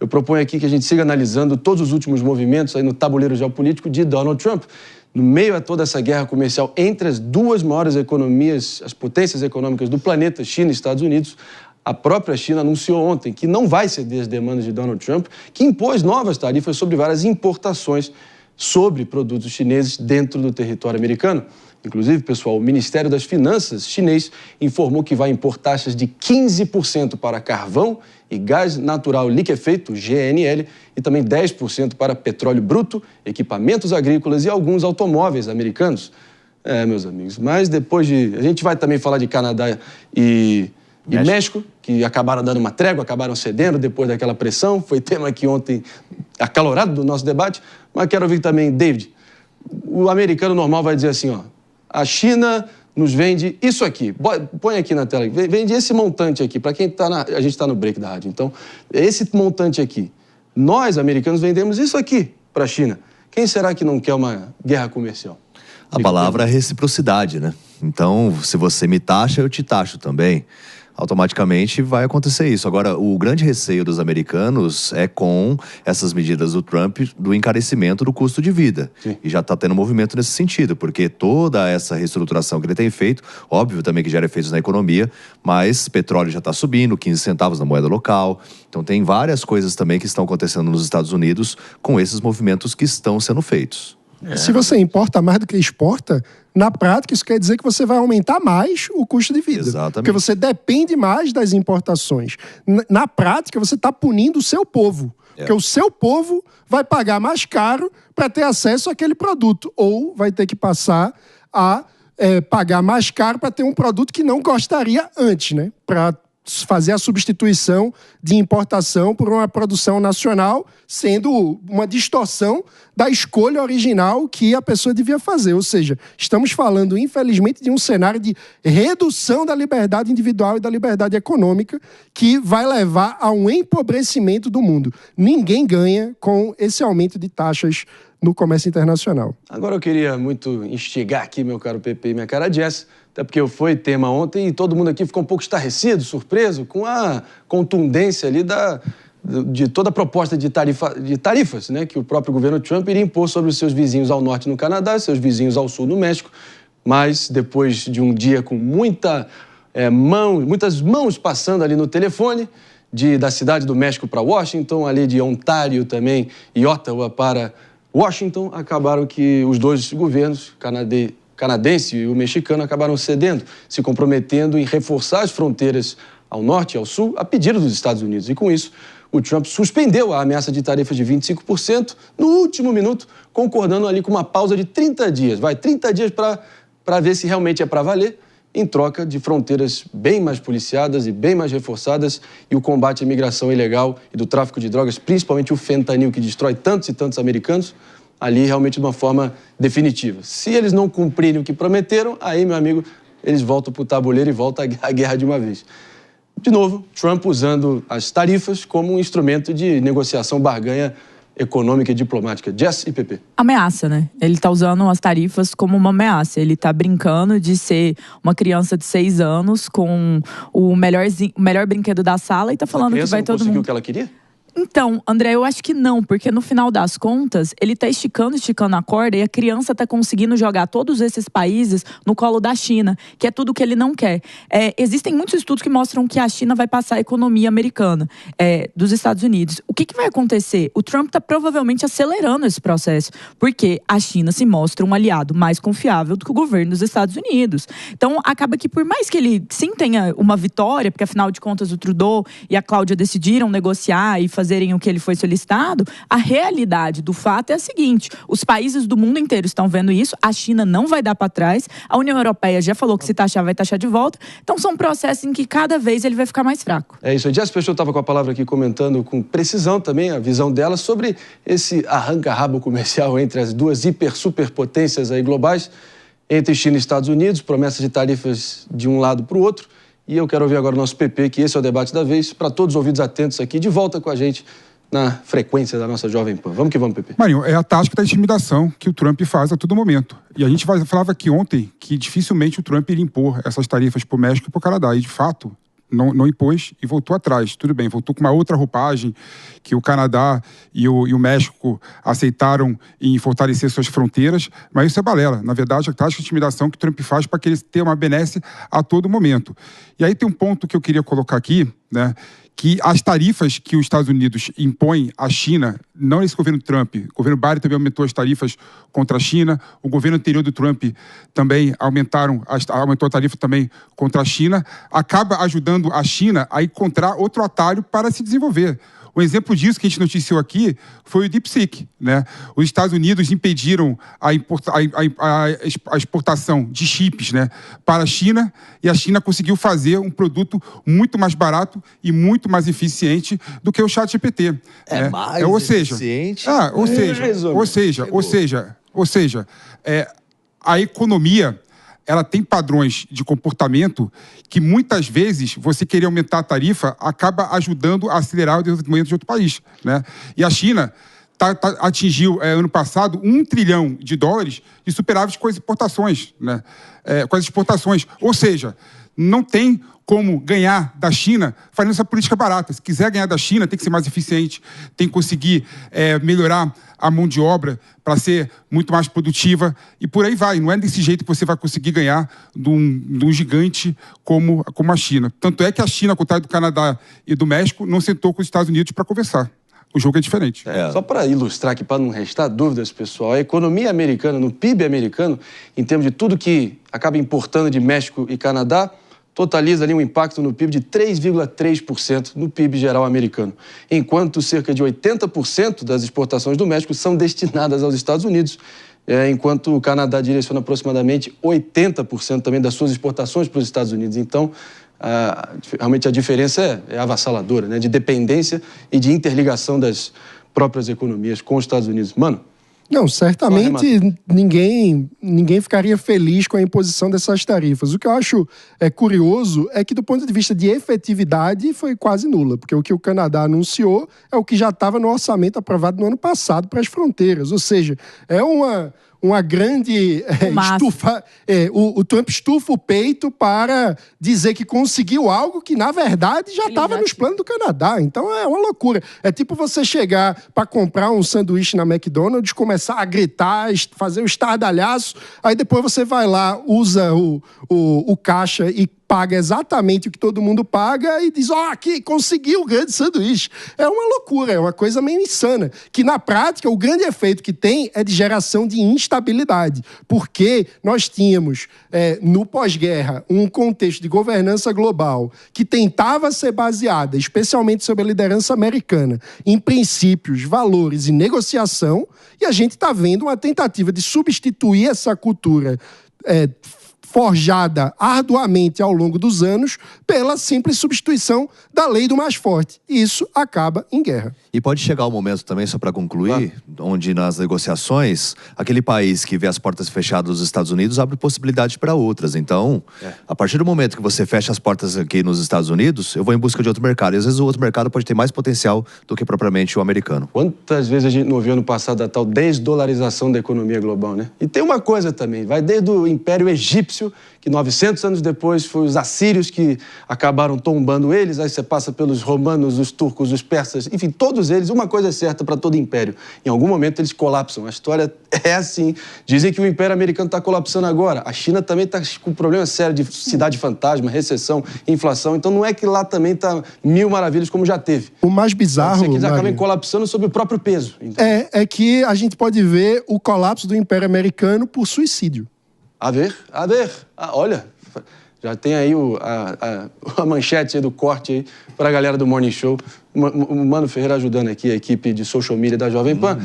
eu proponho aqui que a gente siga analisando todos os últimos movimentos aí no tabuleiro geopolítico de Donald Trump. No meio a toda essa guerra comercial entre as duas maiores economias, as potências econômicas do planeta, China e Estados Unidos, a própria China anunciou ontem que não vai ceder às demandas de Donald Trump, que impôs novas tarifas sobre várias importações sobre produtos chineses dentro do território americano. Inclusive, pessoal, o Ministério das Finanças chinês informou que vai impor taxas de 15% para carvão e gás natural liquefeito, GNL, e também 10% para petróleo bruto, equipamentos agrícolas e alguns automóveis americanos. Meus amigos, mas depois de... A gente vai também falar de Canadá e México, que acabaram dando uma trégua, acabaram cedendo depois daquela pressão. Foi tema aqui ontem acalorado do nosso debate. Mas quero ouvir também, David, o americano normal vai dizer assim, ó, a China nos vende isso aqui. Põe aqui na tela. Vende esse montante aqui, para quem está a gente está no break da rádio. Então, esse montante aqui. Nós, americanos, vendemos isso aqui para a China. Quem será que não quer uma guerra comercial? A palavra é reciprocidade, né? Então, se você me taxa, eu te taxo também. Automaticamente vai acontecer isso. Agora, o grande receio dos americanos é com essas medidas do Trump do encarecimento do custo de vida. Sim. E já está tendo movimento nesse sentido, porque toda essa reestruturação que ele tem feito, óbvio também que gera efeitos na economia, mas petróleo já está subindo, 15 centavos na moeda local. Então tem várias coisas também que estão acontecendo nos Estados Unidos com esses movimentos que estão sendo feitos. Se você importa mais do que exporta, na prática isso quer dizer que você vai aumentar mais o custo de vida. Exatamente. Porque você depende mais das importações. Na prática, você está punindo o seu povo. Porque o seu povo vai pagar mais caro para ter acesso àquele produto. Ou vai ter que passar a pagar mais caro para ter um produto que não gostaria antes, né? Para fazer a substituição de importação por uma produção nacional, sendo uma distorção da escolha original que a pessoa devia fazer. Ou seja, estamos falando, infelizmente, de um cenário de redução da liberdade individual e da liberdade econômica que vai levar a um empobrecimento do mundo. Ninguém ganha com esse aumento de taxas no comércio internacional. Agora eu queria muito instigar aqui, meu caro Pepe e minha cara Jess, até porque foi tema ontem e todo mundo aqui ficou um pouco estarrecido, surpreso com a contundência ali de toda a proposta de tarifas, né, que o próprio governo Trump iria impor sobre os seus vizinhos ao norte no Canadá, seus vizinhos ao sul no México. Mas depois de um dia com muitas mãos passando ali no telefone, da cidade do México para Washington, ali de Ontário também e Ottawa para Washington, acabaram que os dois governos, canadense e o mexicano, acabaram cedendo, se comprometendo em reforçar as fronteiras ao norte e ao sul a pedido dos Estados Unidos. E com isso, o Trump suspendeu a ameaça de tarifas de 25% no último minuto, concordando ali com uma pausa de 30 dias. 30 dias para ver se realmente é para valer, em troca de fronteiras bem mais policiadas e bem mais reforçadas e o combate à imigração ilegal e do tráfico de drogas, principalmente o fentanil, que destrói tantos e tantos americanos, ali realmente de uma forma definitiva. Se eles não cumprirem o que prometeram, aí, meu amigo, eles voltam para o tabuleiro e voltam à guerra de uma vez. De novo, Trump usando as tarifas como um instrumento de negociação barganha econômica e diplomática. Jess e Pepe. Ameaça, né? Ele tá usando as tarifas como uma ameaça. Ele tá brincando de ser uma criança de 6 anos com o melhor brinquedo da sala e tá falando que vai todo mundo... conseguiu o que ela queria? Então, André, eu acho que não, porque no final das contas, ele tá esticando a corda e a criança tá conseguindo jogar todos esses países no colo da China, que é tudo que ele não quer. Existem muitos estudos que mostram que a China vai passar a economia americana, dos Estados Unidos. O que vai acontecer? O Trump tá provavelmente acelerando esse processo, porque a China se mostra um aliado mais confiável do que o governo dos Estados Unidos. Então, acaba que por mais que ele sim tenha uma vitória, porque afinal de contas o Trudeau e a Cláudia decidiram negociar e fazerem o que ele foi solicitado, a realidade do fato é a seguinte: os países do mundo inteiro estão vendo isso, a China não vai dar para trás, a União Europeia já falou que se taxar, vai taxar de volta, então são processos em que cada vez ele vai ficar mais fraco. É isso, a Jess Peixoto estava com a palavra aqui comentando com precisão também a visão dela sobre esse arranca-rabo comercial entre as duas superpotências aí globais, entre China e Estados Unidos, promessas de tarifas de um lado para o outro. E eu quero ouvir agora o nosso PP, que esse é o debate da vez, para todos os ouvidos atentos aqui, de volta com a gente na frequência da nossa Jovem Pan. Vamos que vamos, PP. Marinho, é a tática da intimidação que o Trump faz a todo momento. E a gente falava aqui ontem que dificilmente o Trump iria impor essas tarifas para o México e para o Canadá. E, de fato, não impôs e voltou atrás. Tudo bem, voltou com uma outra roupagem que o Canadá e o México aceitaram em fortalecer suas fronteiras, mas isso é balela. Na verdade, a tática de intimidação que o Trump faz para que ele tenha uma benesse a todo momento. E aí tem um ponto que eu queria colocar aqui, né, que as tarifas que os Estados Unidos impõem à China, não nesse governo Trump, o governo Biden também aumentou as tarifas contra a China, o governo anterior do Trump também aumentou a tarifa também contra a China, acaba ajudando a China a encontrar outro atalho para se desenvolver. Um exemplo disso que a gente noticiou aqui foi o DeepSeek, né? Os Estados Unidos impediram a exportação de chips, né, para a China, e a China conseguiu fazer um produto muito mais barato e muito mais eficiente do que o ChatGPT. Mais eficiente? Ou seja, a economia, ela tem padrões de comportamento que muitas vezes você querer aumentar a tarifa acaba ajudando a acelerar o desenvolvimento de outro país, né? E a China atingiu ano passado $1 trilhão de superávit com as importações, né? Com as exportações. Ou seja, não tem como ganhar da China fazendo essa política barata. Se quiser ganhar da China, tem que ser mais eficiente, tem que conseguir melhorar a mão de obra para ser muito mais produtiva e por aí vai. Não é desse jeito que você vai conseguir ganhar de um gigante como a China. Tanto é que a China, ao contrário do Canadá e do México, não sentou com os Estados Unidos para conversar. O jogo é diferente. Só para ilustrar aqui, para não restar dúvidas, pessoal, a economia americana, no PIB americano, em termos de tudo que acaba importando de México e Canadá, totaliza ali um impacto no PIB de 3,3% no PIB geral americano, enquanto cerca de 80% das exportações do México são destinadas aos Estados Unidos, enquanto o Canadá direciona aproximadamente 80% também das suas exportações para os Estados Unidos. Então, realmente a diferença é avassaladora, né, de dependência e de interligação das próprias economias com os Estados Unidos. Mano, não, certamente ninguém ficaria feliz com a imposição dessas tarifas. O que eu acho curioso é que, do ponto de vista de efetividade, foi quase nula, porque o que o Canadá anunciou é o que já estava no orçamento aprovado no ano passado para as fronteiras. Ou seja, é uma grande estufa. O Trump estufa o peito para dizer que conseguiu algo que, na verdade, já estava nos planos do Canadá. Então, é uma loucura. É tipo você chegar para comprar um sanduíche na McDonald's, começar a gritar, fazer o estardalhaço, aí depois você vai lá, usa o caixa e paga exatamente o que todo mundo paga e diz, aqui, conseguiu o grande sanduíche. É uma loucura, é uma coisa meio insana. Que, na prática, o grande efeito que tem é de geração de instabilidade. Porque nós tínhamos, no pós-guerra, um contexto de governança global que tentava ser baseada, especialmente sob a liderança americana, em princípios, valores e negociação, e a gente está vendo uma tentativa de substituir essa cultura forjada arduamente ao longo dos anos pela simples substituição da lei do mais forte. E isso acaba em guerra. E pode chegar o momento também, só para concluir, onde nas negociações, aquele país que vê as portas fechadas dos Estados Unidos abre possibilidade para outras. Então, a partir do momento que você fecha as portas aqui nos Estados Unidos, eu vou em busca de outro mercado. E às vezes o outro mercado pode ter mais potencial do que propriamente o americano. Quantas vezes a gente não viu no passado a tal desdolarização da economia global, né? E tem uma coisa também, vai desde o Império Egípcio, que 900 anos depois foi os assírios que acabaram tombando eles, aí você passa pelos romanos, os turcos, os persas, enfim, todos eles, uma coisa é certa para todo império, em algum momento eles colapsam, a história é assim. Dizem que o Império Americano está colapsando agora, a China também está com um problema sério de cidade fantasma, recessão, inflação, então não é que lá também está mil maravilhas como já teve. O mais bizarro, que eles acabem colapsando sob o próprio peso. Então. É que a gente pode ver o colapso do Império Americano por suicídio. A ver. Olha, já tem aí a manchete aí do corte aí para a galera do Morning Show. O Mano Ferreira ajudando aqui a equipe de social media da Jovem Pan.